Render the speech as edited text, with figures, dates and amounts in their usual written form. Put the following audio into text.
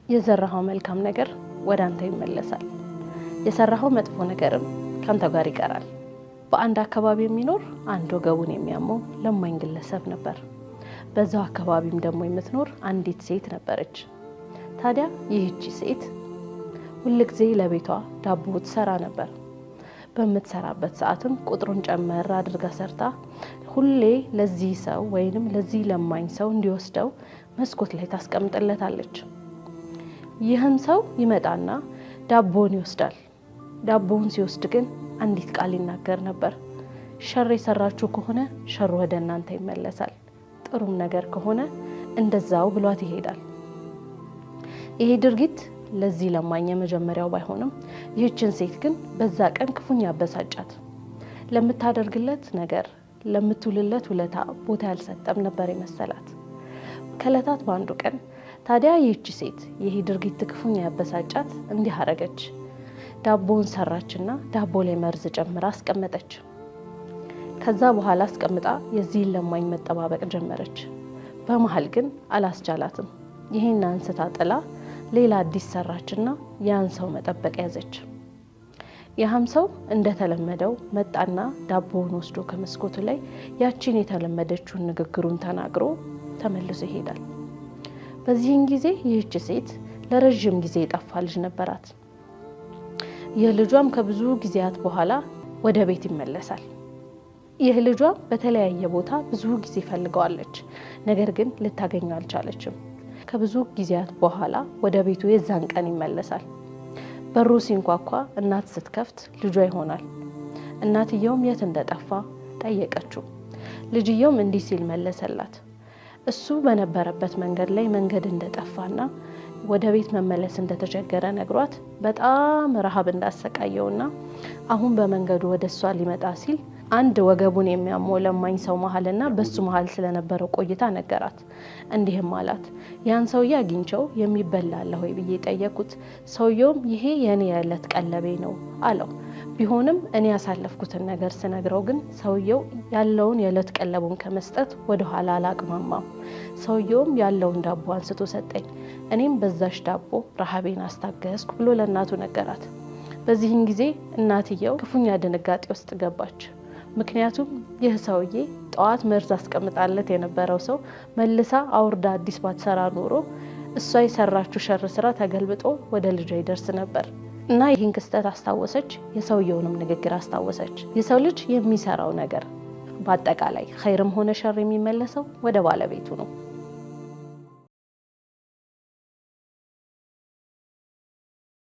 የዘራኸው መልካም ነገር ወደ አንተ ይመለሳል። የሰራኸው መጥፎ ነገርም ካንተ ጋር ይቀራል። በአንድ አካባቢ የሚኖር አንድ ወገቡን የሚያመው ለማኝ ግለሰብ ነበር። በዛው አካባቢም ደግሞ የምትኖር አንዲት ሴት ነበረች። ታዲያ ይህቺ ሴት ሁልጊዜ ለቤቷ ዳቦ ትሰራ ነበር። በምትሰራበት ሰዓትም ቁጥሩን ጨመር አድርጋ ሰርታ ሁሌ ለዚህ ሰው ወይንም ለዚህ ለማኝ ሰው እንዲወስደው መስኮት ላይ ታስቀምጥለታለች። ይህም ሰው ይመጣና ዳቦውን ይወስዳል። ዳቦውን ሲወስድ ግን አንዲት ቃል ይናገር ነበር። ሸር የሰራችሁ ከሆነ ሸሩ ወደ እናንተ ይመለሳል፣ ጥሩም ነገር ከሆነ እንደዛው ብሏት ይሄዳል። ይሄ ድርጊት ለዚህ ለማኝ የመጀመሪያው ባይሆንም ይህችን ሴት ግን በዛ ቀን ክፉኛ አበሳጫት። ለምታደርግለት ነገር ለምትውልለት ውለታ ቦታ ያልሰጠም ነበር የመሰላት። ከዕለታት በአንዱ ቀን ታዲያ ይህች ሴት ይሄ ድርጊት ክፉኛ ያበሳጫት እንዲህ አረገች። ዳቦውን ሰራችና ዳቦ ላይ መርዝ ጨምራ አስቀመጠች። ከዛ በኋላ አስቀምጣ የዚህን ለማኝ መጠባበቅ ጀመረች። በመሃል ግን አላስቻላትም። ይሄን አንስታ ጥላ ሌላ አዲስ ሰራችና ያን ሰው መጠበቅ ያዘች። ያም ሰው እንደተለመደው መጣና ዳቦውን ወስዶ ከመስኮቱ ላይ ያቺን የተለመደችውን ንግግሩን ተናግሮ ተመልሶ ይሄዳል። በዚህን ጊዜ ይህች ሴት ለረጅም ጊዜ የጠፋ ልጅ ነበራት። የልጇም ከብዙ ጊዜያት በኋላ ወደ ቤት ይመለሳል። ይህ ልጇ በተለያየ ቦታ ብዙ ጊዜ ፈልገዋለች፣ ነገር ግን ልታገኘው አልቻለችም። ከብዙ ጊዜያት በኋላ ወደ ቤቱ የዛን ቀን ይመለሳል። በሩ ሲንኳኳ እናት ስትከፍት ልጇ ይሆናል። እናትየውም የት እንደጠፋ ጠየቀችው። ልጅየውም እንዲህ ሲል መለሰላት። እሱ በነበረበት መንገድ ላይ መንገድ እንደጠፋና ወደ ቤት መመለስ እንደተቸገረ ነግሯት በጣም ረሃብ እንዳሰቃየውና አሁን በመንገዱ ወደ እሷ ሊመጣ ሲል አንድ ወገቡን የሚያመው ለማኝ ሰው መሀልና በሱ መሀል ስለነበረው ቆይታ ነገራት። እንዲህም አላት፣ ያን ሰውዬ አግኝቸው የሚበላ አለ ወይ ብዬ ጠየቁት። ሰውየውም ይሄ የኔ የዕለት ቀለቤ ነው አለው። ቢሆንም እኔ ያሳለፍኩትን ነገር ስነግረው ግን ሰውየው ያለውን የዕለት ቀለቡን ከመስጠት ወደ ኋላ አላቅማማም። ሰውየውም ያለውን ዳቦ አንስቶ ሰጠኝ። እኔም በዛሽ ዳቦ ረሃቤን አስታገስኩ ብሎ ለእናቱ ነገራት። በዚህን ጊዜ እናትየው ክፉኛ ድንጋጤ ውስጥ ገባች። ምክንያቱም ይህ ሰውዬ ጠዋት መርዝ አስቀምጣለት የነበረው ሰው መልሳ አውርዳ አዲስ ባትሰራ ኖሮ እሷ የሰራችው ሸር ስራ ተገልብጦ ወደ ልጇ ይደርስ ነበር እና ይህን ክስተት አስታወሰች። የሰውየውንም ንግግር አስታወሰች። የሰው ልጅ የሚሰራው ነገር በአጠቃላይ ኸይርም ሆነ ሸር የሚመለሰው ወደ ባለቤቱ ነው።